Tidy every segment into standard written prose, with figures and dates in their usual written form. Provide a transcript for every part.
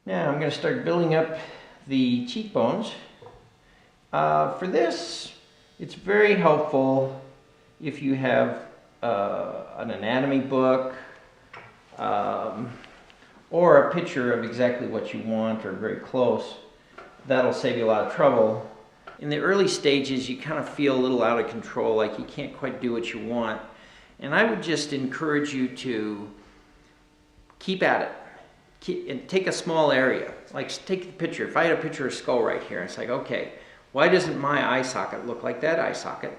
Now I'm going to start building up the cheekbones. For this, it's very helpful if you have an anatomy book or a picture of exactly what you want or very close. That'll save you a lot of trouble. In the early stages, you kind of feel a little out of control, like you can't quite do what you want. And I would just encourage you to keep at it. And take a small area. Like take the picture. If I had a picture of a skull right here, it's like, okay, why doesn't my eye socket look like that eye socket?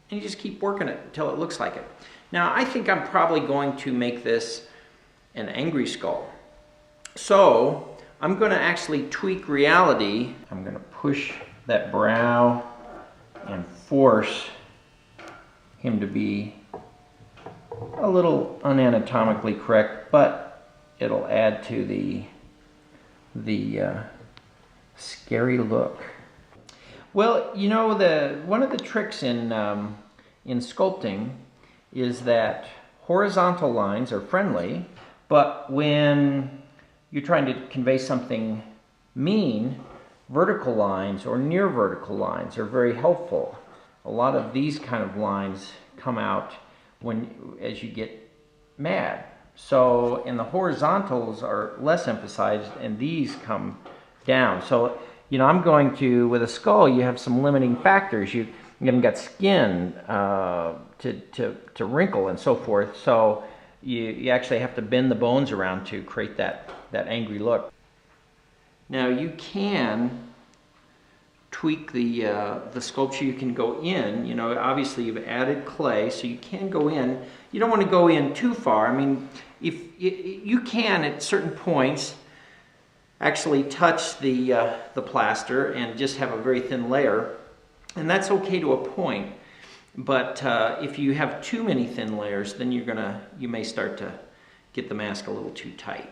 And you just keep working it until it looks like it. Now, I think I'm probably going to make this an angry skull. So, I'm going to actually tweak reality. I'm going to push that brow and force him to be a little unanatomically correct, but it'll add to the scary look. Well, you know, one of the tricks in sculpting is that horizontal lines are friendly, but when you're trying to convey something mean, vertical lines or near vertical lines are very helpful. A lot of these kind of lines come out as you get mad. So, and the horizontals are less emphasized, and these come down. So, you know, I'm going to, with a skull, you have some limiting factors. You haven't got skin to wrinkle and so forth. So, you actually have to bend the bones around to create that angry look. Now, you can tweak the sculpture. You can go in. You know, obviously you've added clay, so you can go in. You don't want to go in too far. I mean, if you can at certain points actually touch the plaster and just have a very thin layer, and that's okay to a point. But if you have too many thin layers, then you may start to get the mask a little too tight.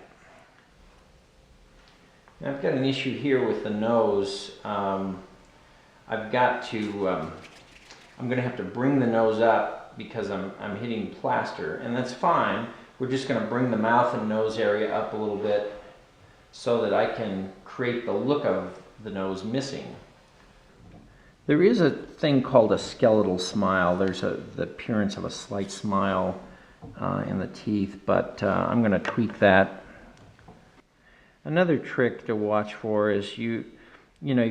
Now I've got an issue here with the nose. I've got to. I'm going to have to bring the nose up because I'm hitting plaster, and that's fine. We're just going to bring the mouth and nose area up a little bit so that I can create the look of the nose missing. There is a thing called a skeletal smile. There's the appearance of a slight smile in the teeth, but I'm going to tweak that. Another trick to watch for is you've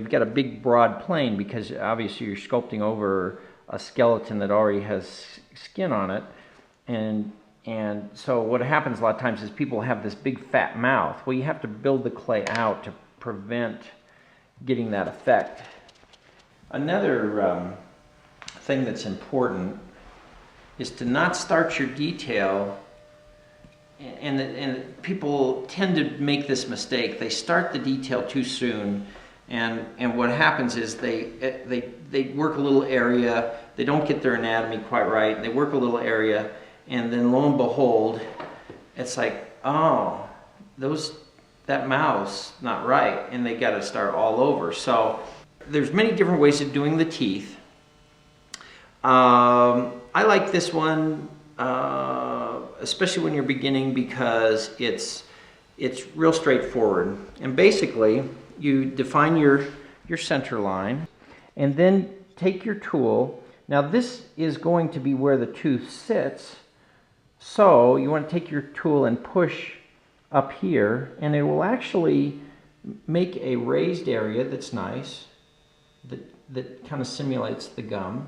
got a big broad plane because obviously you're sculpting over a skeleton that already has skin on it, and so what happens a lot of times is people have this big fat mouth. Well, you have to build the clay out to prevent getting that effect. Another thing that's important is to not start your detail, and people tend to make this mistake. They start the detail too soon, and what happens is they work a little area, they don't get their anatomy quite right, they work a little area, and then lo and behold, it's like, oh, that mouth's not right, and they got to start all over. So there's many different ways of doing the teeth. I like this one, especially when you're beginning, because it's real straightforward. And basically, you define your center line, and then take your tool. Now this is going to be where the tooth sits, so you want to take your tool and push up here, and it will actually make a raised area that's nice, that kind of simulates the gum.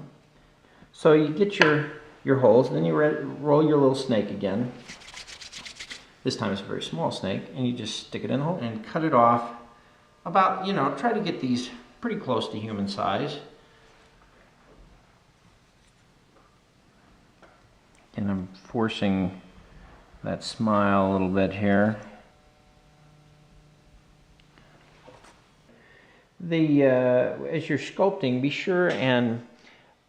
So you get your holes, and then you roll your little snake again. This time it's a very small snake, and you just stick it in the hole and cut it off about, try to get these pretty close to human size. And I'm forcing that smile a little bit here. As you're sculpting, be sure and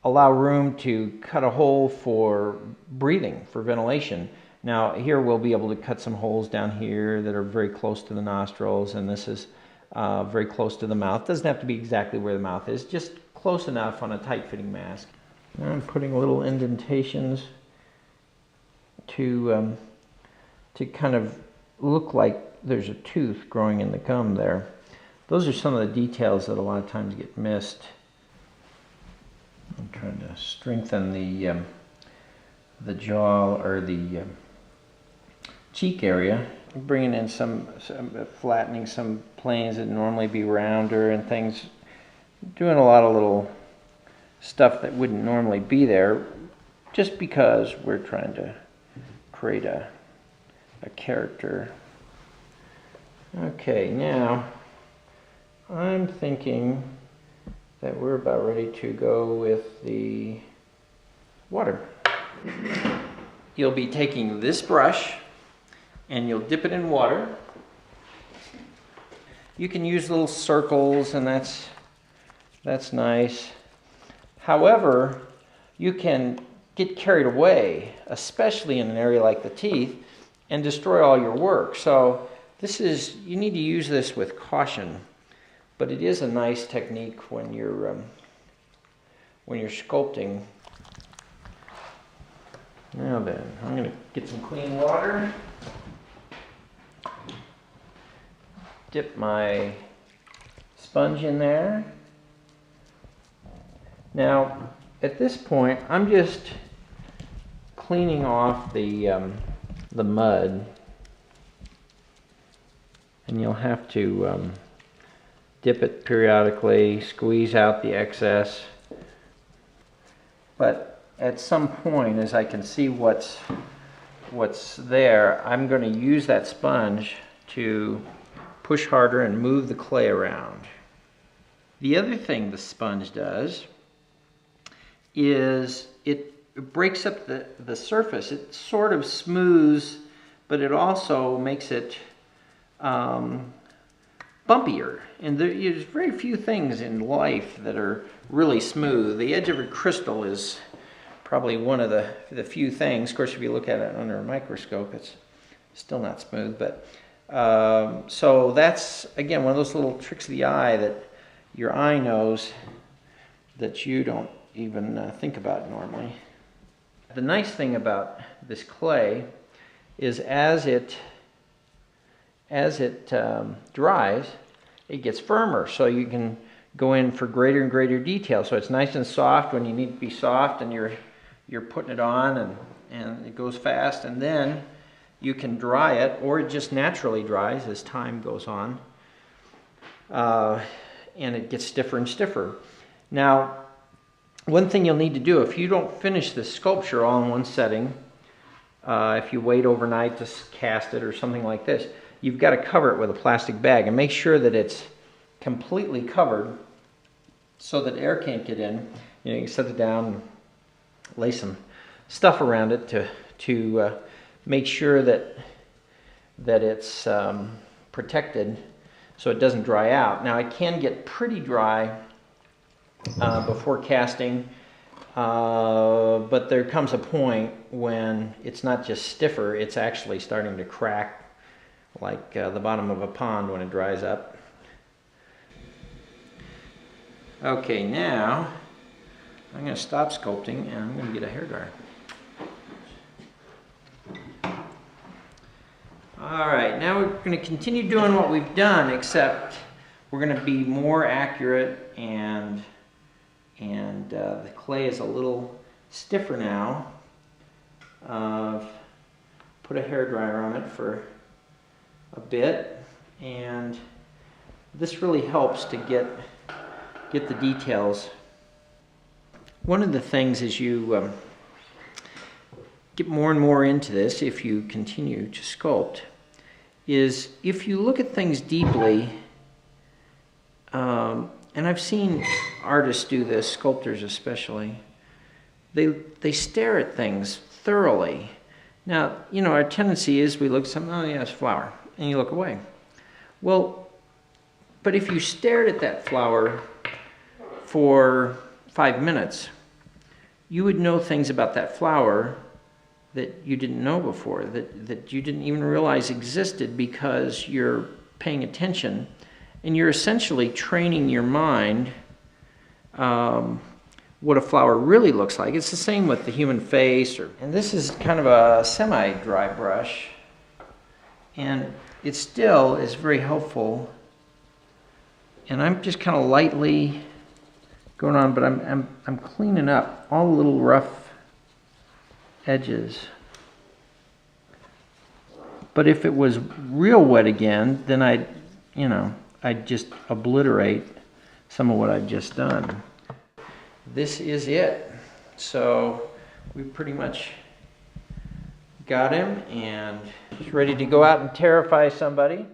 allow room to cut a hole for breathing, for ventilation. Now here we'll be able to cut some holes down here that are very close to the nostrils, and this is very close to the mouth. Doesn't have to be exactly where the mouth is, just close enough on a tight-fitting mask. Now I'm putting little indentations to kind of look like there's a tooth growing in the gum there. Those are some of the details that a lot of times get missed. I'm trying to strengthen the jaw or the cheek area. I'm bringing in some flattening some planes that normally be rounder and things. Doing a lot of little stuff that wouldn't normally be there, just because we're trying to create a character. Okay, now I'm thinking that we're about ready to go with the water. You'll be taking this brush and you'll dip it in water. You can use little circles, and that's nice. However, you can get carried away, especially in an area like the teeth, and destroy all your work. So you need to use this with caution, but it is a nice technique when you're sculpting. Now then, I'm going to get some clean water. Dip my sponge in there. Now, at this point, I'm just cleaning off the mud, and you'll have to dip it periodically, squeeze out the excess. But at some point, as I can see what's there, I'm going to use that sponge to push harder and move the clay around. The other thing the sponge does is it breaks up the surface. It sort of smooths, but it also makes it bumpier. And there's very few things in life that are really smooth. The edge of a crystal is probably one of the few things. Of course, if you look at it under a microscope, it's still not smooth. But so that's, again, one of those little tricks of the eye that your eye knows that you don't even think about normally. The nice thing about this clay is as it dries, it gets firmer, so you can go in for greater and greater detail. So it's nice and soft when you need to be soft, and you're putting it on, and it goes fast, and then you can dry it, or it just naturally dries as time goes on, and it gets stiffer and stiffer. Now, one thing you'll need to do, if you don't finish this sculpture all in one setting, if you wait overnight to cast it or something like this, you've got to cover it with a plastic bag and make sure that it's completely covered so that air can't get in. You know, you can set it down and lay some stuff around it to make sure that it's protected so it doesn't dry out. Now, it can get pretty dry before casting, but there comes a point when it's not just stiffer, it's actually starting to crack like the bottom of a pond when it dries up. Okay, now I'm going to stop sculpting and I'm going to get a hairdryer. Alright, now we're going to continue doing what we've done, except we're going to be more accurate, and the clay is a little stiffer now. Put a hairdryer on it for a bit, and this really helps to get the details. One of the things as you get more and more into this, if you continue to sculpt, is if you look at things deeply, and I've seen artists do this, sculptors especially, they stare at things thoroughly. Now, you know, our tendency is we look at something, oh yeah, it's a flower, and you look away. Well, but if you stared at that flower for 5 minutes, you would know things about that flower that you didn't know before, that you didn't even realize existed, because you're paying attention and you're essentially training your mind what a flower really looks like. It's the same with the human face. And this is kind of a semi-dry brush, and it still is very helpful. And I'm just kind of lightly going on, but I'm cleaning up all the little rough edges. But if it was real wet again, then I'd just obliterate some of what I've just done. This is it. So we pretty much got him, and he's ready to go out and terrify somebody.